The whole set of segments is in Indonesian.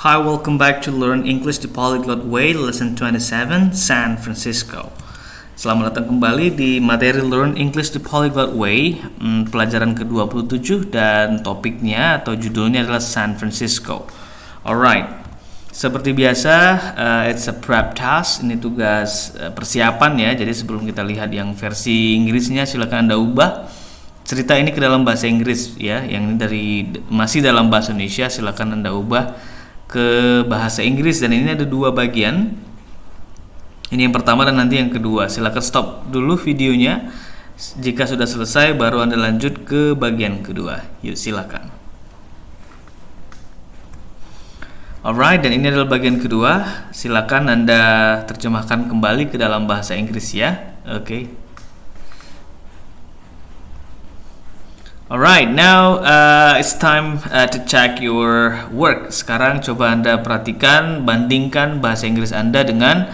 Hi, welcome back to Learn English the Polyglot Way, Lesson 27, San Francisco. Selamat datang kembali di materi Learn English the Polyglot Way, pelajaran ke-27 dan topiknya atau judulnya adalah San Francisco. Alright, seperti biasa, it's a prep task, ini tugas persiapan ya. Jadi sebelum kita lihat yang versi Inggrisnya, silakan Anda ubah cerita ini ke dalam bahasa Inggris ya. Yang ini masih dalam bahasa Indonesia, silakan Anda ubah ke bahasa Inggris, dan ini ada dua bagian. Ini yang pertama dan nanti yang kedua. Silakan stop dulu videonya. Jika sudah selesai baru Anda lanjut ke bagian kedua. Yuk silakan. Alright, dan ini adalah bagian kedua. Silakan Anda terjemahkan kembali ke dalam bahasa Inggris ya. Oke. Alright, now it's time to check your work. Sekarang coba Anda perhatikan, bandingkan bahasa Inggris Anda dengan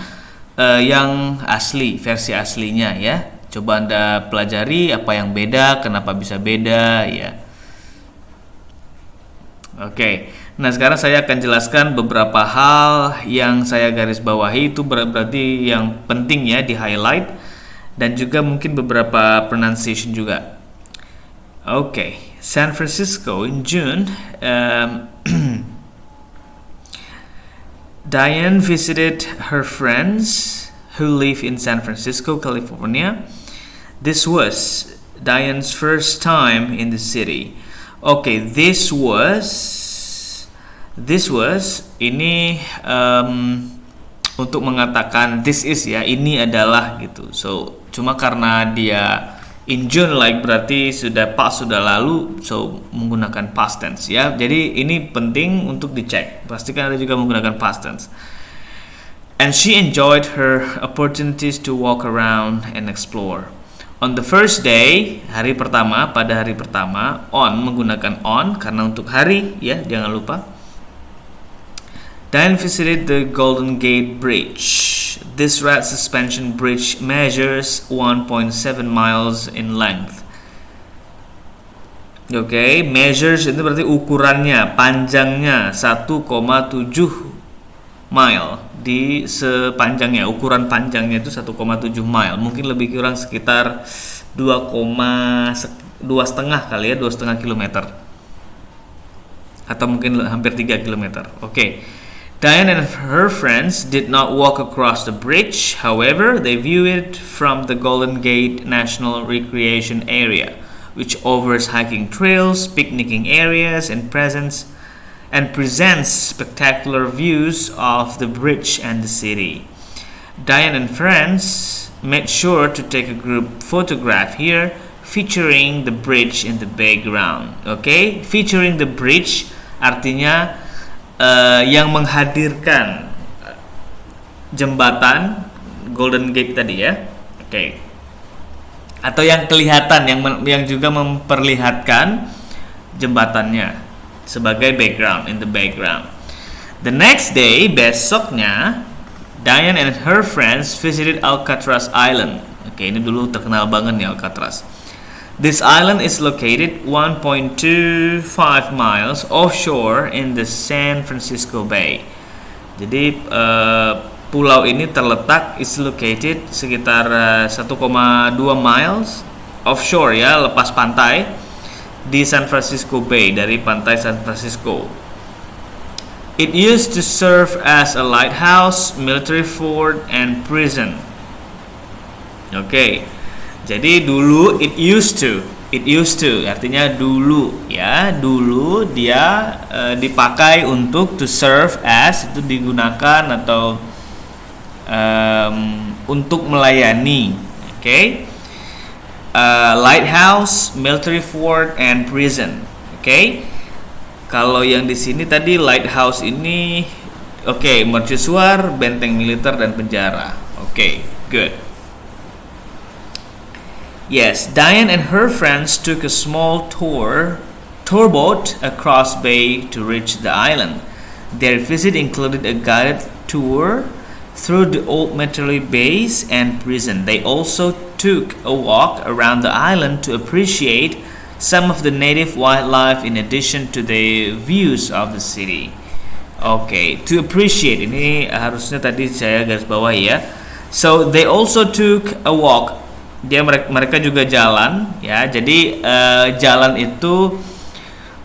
yang asli, versi aslinya ya. Coba Anda pelajari apa yang beda, kenapa bisa beda ya. Oke, nah sekarang saya akan jelaskan beberapa hal yang saya garis bawahi, itu berarti yang penting ya di highlight, dan juga mungkin beberapa pronunciation juga. Okay, San Francisco in June. Diane visited her friends who live in San Francisco, California. This was Diane's first time in the city. Okay, this was ini untuk mengatakan this is ya, ini adalah gitu. So cuma karena dia in June berarti sudah lalu, so menggunakan past tense ya. Jadi ini penting untuk dicek. Pastikan Anda juga menggunakan past tense. And she enjoyed her opportunities to walk around and explore. On the first day, pada hari pertama, on menggunakan on karena untuk hari ya, jangan lupa. Diane visited the Golden Gate Bridge. This red suspension bridge measures 1.7 miles in length. Okay, measures itu berarti ukurannya, panjangnya 1,7 mile di sepanjangnya. Ukuran panjangnya itu 1,7 mile. Mungkin lebih kurang sekitar 2,5 kali ya, 2,5 kilometer. Atau mungkin hampir 3 kilometer. Okay. Diane and her friends did not walk across the bridge. However, they view it from the Golden Gate National Recreation Area, which offers hiking trails, picnicking areas, and presents spectacular views of the bridge and the city. Diane and friends made sure to take a group photograph here, featuring the bridge in the background. Okay, featuring the bridge artinya yang menghadirkan jembatan Golden Gate tadi ya. Oke. Atau yang kelihatan, yang juga memperlihatkan jembatannya sebagai background, in the background. The next day, besoknya, Diane and her friends visited Alcatraz Island. Oke, ini dulu terkenal banget nih Alcatraz. This island is located 1.25 miles offshore in the San Francisco Bay. Jadi pulau ini is located sekitar 1,2 miles offshore ya, lepas pantai di San Francisco Bay, dari pantai San Francisco. It used to serve as a lighthouse, military fort, and prison. Okay. Jadi dulu it used to artinya dulu ya, dulu dia dipakai untuk to serve as, itu digunakan atau untuk melayani. Okay, lighthouse, military fort, and prison. Okay, kalau yang di sini tadi lighthouse ini, mercusuar, benteng militer, dan penjara. Okay, good. Yes, Diane and her friends took a small tourboat across bay to reach the island. Their visit included a guided tour through the old military base and prison. They also took a walk around the island to appreciate some of the native wildlife in addition to the views of the city. Oke, to appreciate ini harusnya tadi saya garis bawahi ya. So they also took a walk. Mereka juga jalan ya. Jadi jalan itu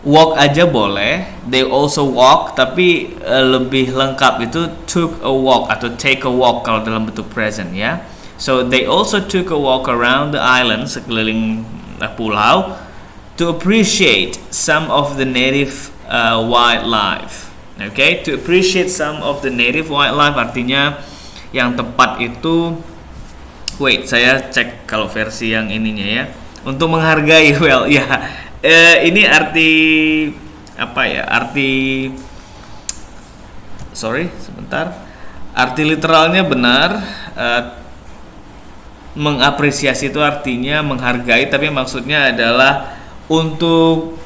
walk aja boleh. They also walk, tapi lebih lengkap itu took a walk atau take a walk kalau dalam bentuk present ya. So they also took a walk around the island, sekeliling pulau, to appreciate some of the native wildlife. Okay, to appreciate some of the native wildlife artinya yang tepat itu, wait, saya cek kalau versi yang ininya ya. Untuk menghargai, well ya, ini arti apa ya? Sorry, sebentar. Arti literalnya benar. Mengapresiasi itu artinya menghargai, tapi maksudnya adalah untuk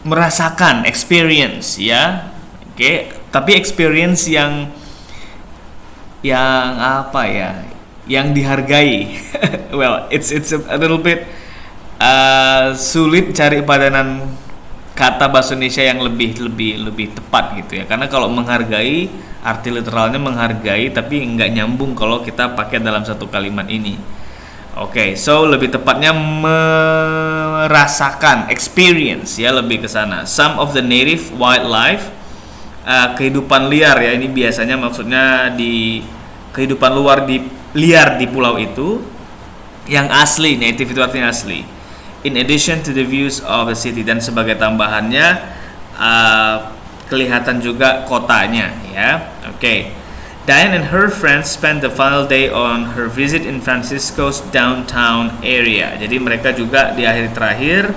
merasakan experience ya. Oke, tapi experience yang apa ya? Yang dihargai. Well, it's a little bit sulit cari padanan kata bahasa Indonesia yang lebih tepat gitu ya. Karena kalau menghargai arti literalnya menghargai, tapi nggak nyambung kalau kita pakai dalam satu kalimat ini. Oke, so lebih tepatnya merasakan, experience ya, lebih ke sana. Some of the native wildlife, kehidupan liar ya, ini biasanya maksudnya di kehidupan liar di pulau itu yang asli, native itu artinya asli. In addition to the views of the city, dan sebagai tambahannya kelihatan juga kotanya ya. Oke. Diane and her friends spent the final day on her visit in Francisco's downtown area. Jadi mereka juga di akhir terakhir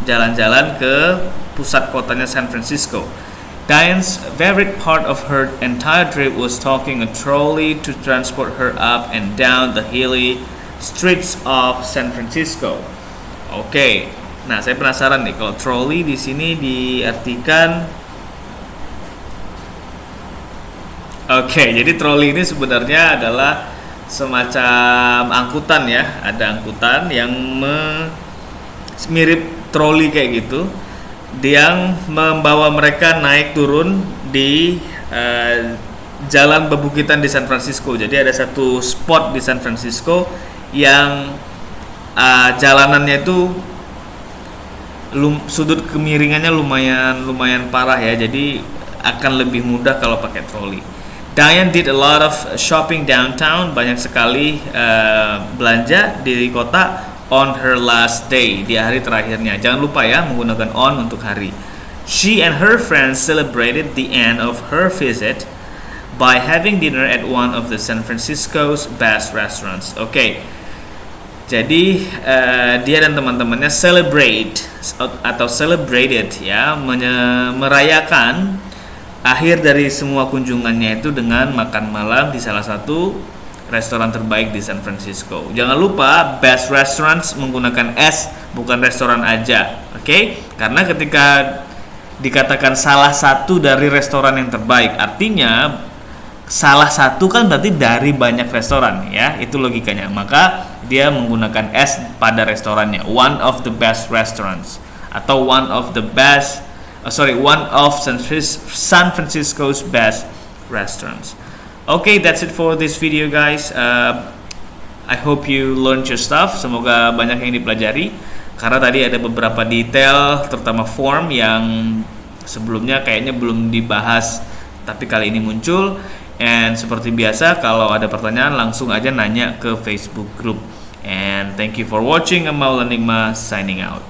jalan-jalan ke pusat kotanya San Francisco. Diane's favorite part of her entire trip was taking a trolley to transport her up and down the hilly streets of San Francisco. Oke. Nah, saya penasaran nih kalau trolley di sini diartikan. Oke, jadi trolley ini sebenarnya adalah semacam angkutan ya. Ada angkutan yang mirip trolley kayak gitu, yang membawa mereka naik turun di jalan bebukitan di San Francisco. Jadi ada satu spot di San Francisco yang jalanannya itu sudut kemiringannya lumayan parah ya. Jadi akan lebih mudah kalau pakai trolley. Diane did a lot of shopping downtown, banyak sekali belanja di kota on her last day, di hari terakhirnya. Jangan lupa ya menggunakan on untuk hari. She and her friends celebrated the end of her visit by having dinner at one of the San Francisco's best restaurants. Oke. Jadi dia dan teman-temannya celebrate atau celebrated ya, merayakan akhir dari semua kunjungannya itu dengan makan malam di salah satu restoran terbaik di San Francisco. Jangan lupa best restaurants menggunakan S, bukan restoran aja. Oke? Karena ketika dikatakan salah satu dari restoran yang terbaik, artinya salah satu kan berarti dari banyak restoran ya. Itu logikanya. Maka dia menggunakan S pada restorannya. One of the best restaurants atau one of San Francisco's best restaurants. Okay, that's it for this video guys. I hope you learned your stuff. Semoga banyak yang dipelajari. Karena tadi ada beberapa detail, terutama form yang sebelumnya kayaknya belum dibahas, tapi kali ini muncul. And seperti biasa, kalau ada pertanyaan langsung aja nanya ke Facebook group. And thank you for watching. I'm Maul Enigma signing out.